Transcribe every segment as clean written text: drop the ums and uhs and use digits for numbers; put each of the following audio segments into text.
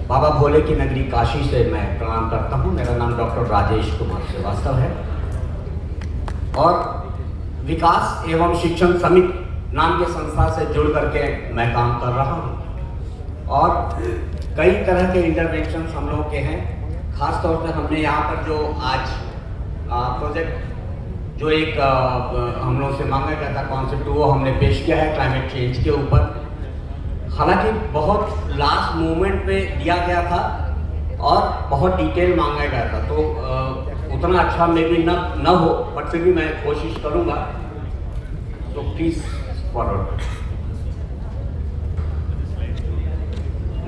बाबा भोले की नगरी काशी से मैं प्रणाम करता हूँ। मेरा नाम डॉक्टर राजेश कुमार श्रीवास्तव है और विकास एवं शिक्षण समिति नाम के संस्था से जुड़ करके मैं काम कर रहा हूँ और कई तरह के इंटरवेंशन हम लोगों के हैं। खास तौर पे हमने यहाँ पर जो आज प्रोजेक्ट जो एक हम लोग से मांगा गया था कॉन्सेप्ट, वो हमने पेश किया है क्लाइमेट चेंज के ऊपर। हालांकि बहुत लास्ट मोमेंट पे दिया गया था और बहुत डिटेल मांगा गया था, तो उतना अच्छा मे भी न हो, बट फिर भी मैं कोशिश करूँगा। तो please forward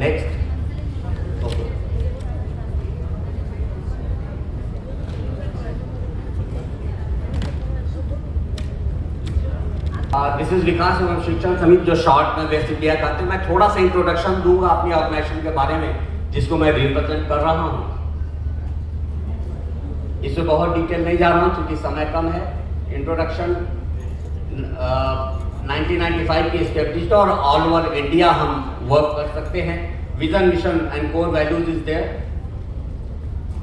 next. This is Vikas Evam Shikshan समिति, जो शॉर्ट में बेसिक दिया करते हैं। मैं थोड़ा सा इंट्रोडक्शन दूंगा अपनी ऑर्गेनाइजेशन के बारे में, जिसको मैं रिप्रेजेंट कर रहा हूँ। इसमें बहुत डिटेल नहीं जा रहा हूँ क्योंकि समय कम है। इंट्रोडक्शन 1995 की एस्टेब्लिश्ड और ऑल ओवर इंडिया हम वर्क कर सकते हैं। Vision, mission and core values is there.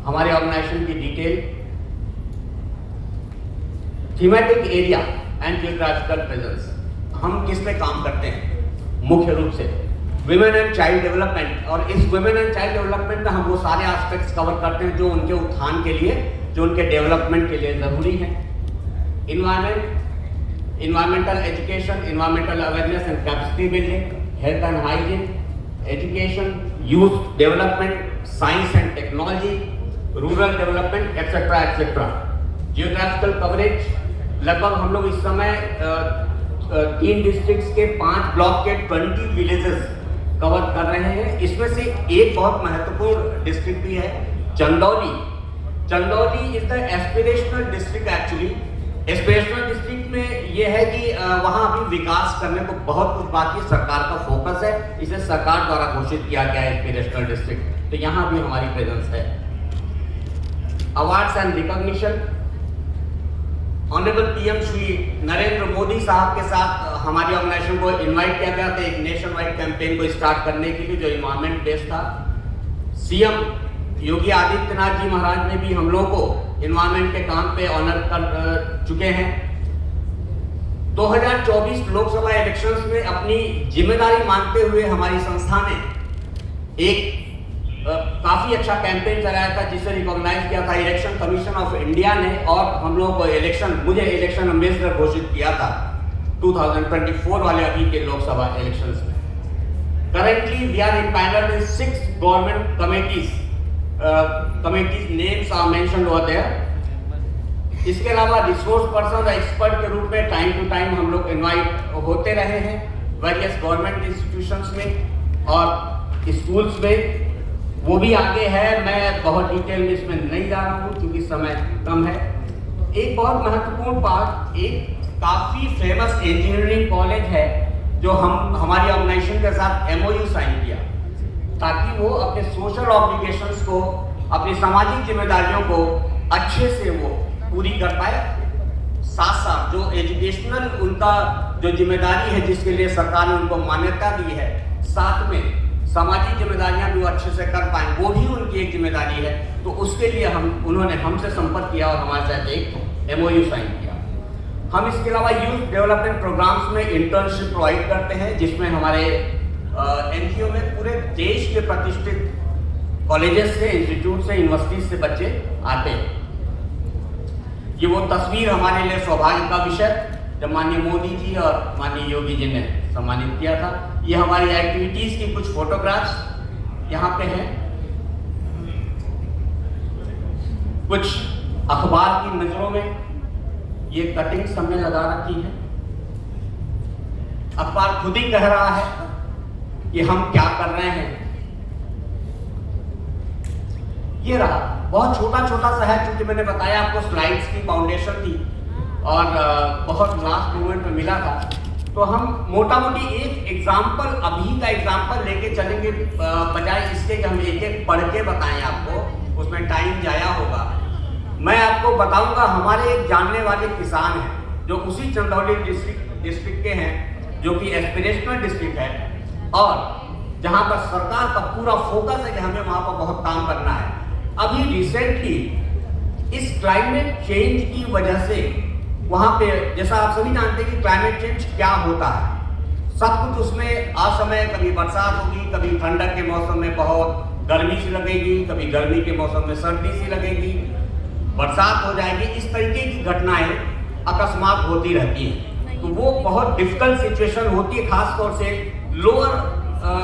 हमारे ऑर्गेनाइजेशन की detail, thematic area and geographical presence. हम किस पे काम करते हैं? मुख्य रूप से विमेन एंड चाइल्ड डेवलपमेंट, और इस विमेन एंड चाइल्ड डेवलपमेंट में हम वो सारे एस्पेक्ट्स कवर करते हैं जो उनके उत्थान के लिए, जो उनके डेवलपमेंट के लिए जरूरी है। Environmental education, environmental awareness and capacity building, health and hygiene, education, youth development, science and technology, rural development etcetera etcetera. Geographical coverage, लगभग हम लोग इस समय 3 डिस्ट्रिक्ट्स के 5 ब्लॉक के 20 विलेजेस कवर कर रहे हैं। इसमें से एक बहुत महत्वपूर्ण डिस्ट्रिक्ट भी है, Chandauli. Chandauli is the aspirational district. Actually aspirational district में ये है कि वहाँ अभी विकास करने को बहुत कुछ बाकी है। सरकार का फोकस है, इसे सरकार द्वारा घोषित किया गया है एस्पिरेशनल डिस्ट्रिक्ट, तो यहाँ भी हमारी प्रेजेंस है। Awards and recognition, honourable PM Shri Narendra Modi साहब के साथ हमारी ऑर्गेनाइजेशन को इनवाइट किया गया था एक नेशन वाइड कैंपेन को स्टार्ट करने के लिए, जो इन्वायरमेंट बेस्ड था। सीएम योगी आदित्यनाथ जी महाराज ने भी हम लोगों को इन्वायरमेंट के काम पे ऑनर कर चुके हैं। 2024 लोकसभा इलेक्शंस में अपनी जिम्मेदारी मानते हुए हमारी संस्था ने एक काफी अच्छा कैंपेन चलाया था, जिसे रिकॉग्नाइज किया था इलेक्शन कमीशन ऑफ इंडिया ने, और हम लोगों को मुझे इलेक्शन एम्बेसडर घोषित किया था 2024 वाले अभी के लोकसभा इलेक्शंस में। Currently we are empanelled in 6 government committees names are mentioned over there. इसके अलावा रिसोर्स पर्सन और एक्सपर्ट के रूप में टाइम टू टाइम हम लोग इनवाइट होते रहे हैं वेरियस गवर्नमेंट इंस्टीट्यूशंस में और स्कूल्स में। वो भी आगे है, मैं बहुत डिटेल में इसमें नहीं जा रहा हूँ क्योंकि समय कम है। एक बहुत महत्वपूर्ण पार्ट, एक काफी फेमस इंजीनियरिंग कॉलेज है जो हमारी ऑर्गेनाइजेशन के साथ MOU साइन किया, ताकि वो अपने सोशल ऑब्लिगेशंस को, अपनी सामाजिक जिम्मेदारियों को अच्छे से वो पूरी कर पाए। साथ साथ जो एजुकेशनल उनका जो जिम्मेदारी है, जिसके लिए सरकार ने उनको मान्यता दी है, साथ में सामाजिक जिम्मेदारियां भी वो अच्छे से कर पाए, वो भी उनकी एक जिम्मेदारी है। तो उसके लिए उन्होंने हमसे संपर्क किया और हमारे साथ एक MOU साइन किया। हम इसके अलावा यूथ डेवलपमेंट प्रोग्राम्स में इंटर्नशिप प्रोवाइड करते हैं, जिसमें हमारे NGO में पूरे देश के प्रतिष्ठित कॉलेजेस से, इंस्टीट्यूट से, यूनिवर्सिटीज से बच्चे आते हैं। ये वो तस्वीर हमारे लिए सौभाग्य का विषय, जब माननीय मोदी जी और माननीय योगी जी ने सम्मानित किया था। ये हमारी एक्टिविटीज की कुछ फोटोग्राफ्स यहाँ पे हैं। कुछ अखबार की नजरों में ये कटिंग्स हमने लगा रखी है। अखबार खुद ही कह रहा है कि हम क्या कर रहे हैं। ये रहा, बहुत छोटा छोटा सा है, क्योंकि मैंने बताया आपको स्लाइड्स की फाउंडेशन थी और बहुत लास्ट मोमेंट में मिला था। तो हम मोटा मोटी एक एग्जाम्पल, अभी का एग्जाम्पल लेके चलेंगे, बजाय इसके कि हम एक एक पढ़ के बताएं आपको, उसमें टाइम जाया होगा। मैं आपको बताऊंगा, हमारे एक जानने वाले किसान हैं जो उसी चंदौली डिस्ट्रिक्ट के हैं, जो कि एस्पिरेशनल डिस्ट्रिक्ट है, और जहां पर सरकार का पूरा फोकस है कि हमें वहां पर बहुत काम करना है। अभी रिसेंटली इस क्लाइमेट चेंज की वजह से वहां पे, जैसा आप सभी जानते हैं कि क्लाइमेट चेंज क्या होता है, सब कुछ उसमें असमय, कभी बरसात होगी, कभी ठंडक के मौसम में बहुत गर्मी सी लगेगी, कभी गर्मी के मौसम में सर्दी सी लगेगी, बरसात हो जाएगी। इस तरीके की घटनाएं अकस्मात होती रहती हैं। तो वो बहुत डिफिकल्ट सिचुएशन होती है, खास तौर से लोअर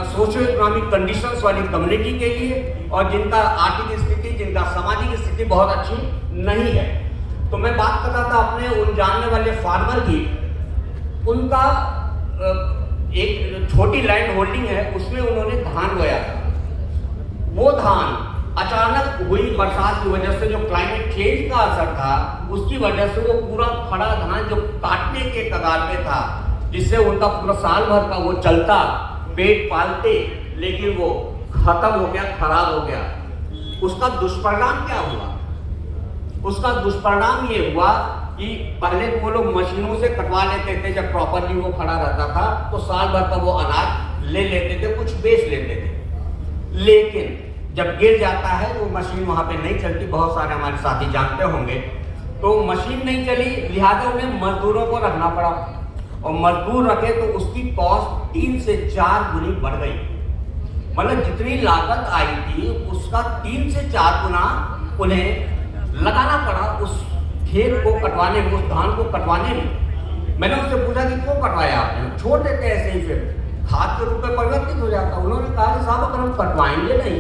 सोशियो इकोनॉमिक कंडीशंस वाली कम्युनिटी के लिए, और जिनका आर्थिक स्थिति, जिनका सामाजिक स्थिति बहुत अच्छी नहीं है। तो मैं बात कर रहा था अपने उन जानने वाले फार्मर की, उनका एक छोटी लैंड होल्डिंग है, उसमें उन्होंने धान बोया था। वो धान अचानक हुई बरसात की वजह से, जो क्लाइमेट चेंज का असर था, उसकी वजह से वो पूरा खड़ा धान जो काटने के कगार पे था, जिससे उनका पूरा साल भर का वो चलता, पेट पालते, लेकिन वो खत्म हो गया, खराब हो गया। उसका दुष्परिणाम क्या हुआ? उसका दुष्परिणाम ये हुआ कि पहले वो लोग मशीनों से कटवा लेते थे, जब प्रॉपरली वो खड़ा रहता था तो साल भर का वो अनाज ले लेते थे, कुछ बेच लेते थे। लेकिन जब गिर जाता है तो मशीन वहां पे नहीं चलती, बहुत सारे हमारे साथी जानते होंगे। तो मशीन नहीं चली, लिहाजा उन्हें मजदूरों को रखना पड़ा, और मजदूर रखे तो उसकी कॉस्ट 3 से 4 गुनी बढ़ गई। मतलब जितनी लागत आई थी उसका 3 से 4 गुना उन्हें लगाना पड़ा उस खेत को कटवाने में, उस धान को कटवाने में। मैंने उससे पूछा कि क्यों कटवाया आपने? छोड़ देते ऐसे ही, फिर खाद के रूप में परिवर्तित हो जाता। उन्होंने कहा कि साहब अगर हम कटवाएंगे नहीं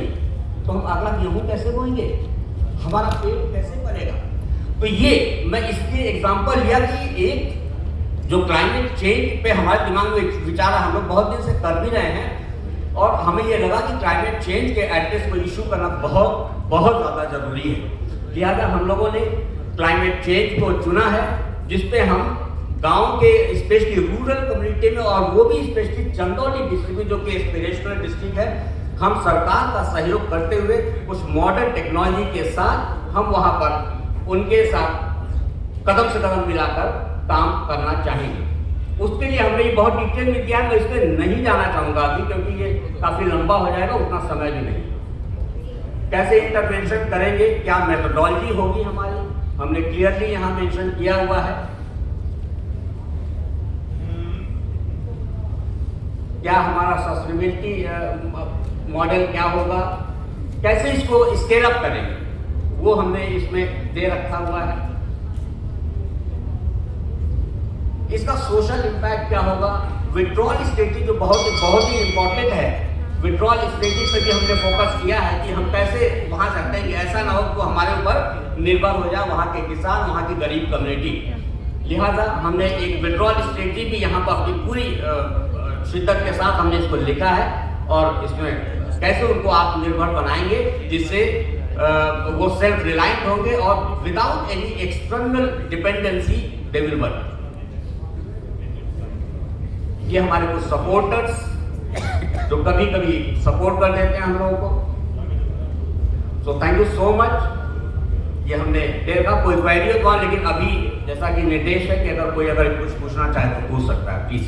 तो हम अगला गेहूं कैसे बोएंगे, हमारा पेट कैसे भरेगा? तो ये मैं इसलिए एग्जाम्पल लिया कि एक जो क्लाइमेट चेंज पे हमारे दिमाग में विचार हम लोग बहुत दिन से कर भी रहे हैं, और हमें ये लगा कि क्लाइमेट चेंज के एड्रेस को इशू करना बहुत बहुत ज़्यादा जरूरी है। लिहाजा हम लोगों ने क्लाइमेट चेंज को चुना है, जिसपे हम गांव के स्पेशली रूरल कम्युनिटी में, और वो भी स्पेशली चंदौली डिस्ट्रिक्ट में जो कि एस्पिरेशनल डिस्ट्रिक्ट है, हम सरकार का सहयोग करते हुए कुछ मॉडर्न टेक्नोलॉजी के साथ हम वहाँ पर उनके साथ कदम से कदम मिलाकर काम करना चाहेंगे। उसके लिए हमने ये बहुत डिटेल में किया है, मैं इसमें नहीं जाना चाहूँगा अभी, क्योंकि ये काफ़ी लंबा हो जाएगा, उतना समय भी नहीं। कैसे इंटरवेंशन करेंगे, क्या मेथोडोलॉजी होगी हमारी, हमने क्लियरली यहाँ मेंशन किया हुआ है। क्या हमारा सस्टेनेबिलिटी मॉडल क्या होगा, कैसे इसको स्केल अप करेंगे, वो हमने इसमें दे रखा हुआ है। इसका सोशल इम्पैक्ट क्या होगा, विड्रॉल स्ट्रेटजी जो बहुत ही इम्पोर्टेंट है, विड्रॉल स्ट्रेटजी पे भी हमने फोकस किया है कि हम कैसे वहाँ सकते हैं कि ऐसा ना हो कि हमारे ऊपर निर्भर हो जाए वहाँ के किसान, वहाँ की गरीब कम्युनिटी। लिहाजा हमने एक विड्रॉल स्ट्रेटजी भी यहाँ पर अपनी पूरी शिद्दत के साथ हमने इसको लिखा है, और इसमें कैसे उनको आत्मनिर्भर बनाएंगे जिससे वो सेल्फ रिलायंट होंगे और without any external dependency they will work. ये हमारे कुछ सपोर्टर्स जो कभी कभी सपोर्ट कर देते हैं हम लोगों को, so thank you so much. ये हमने देखा, कोई क्वेरी होगा, लेकिन अभी जैसा कि निर्देश है कि अगर कोई कुछ पूछना चाहे तो पूछ सकता है, प्लीज।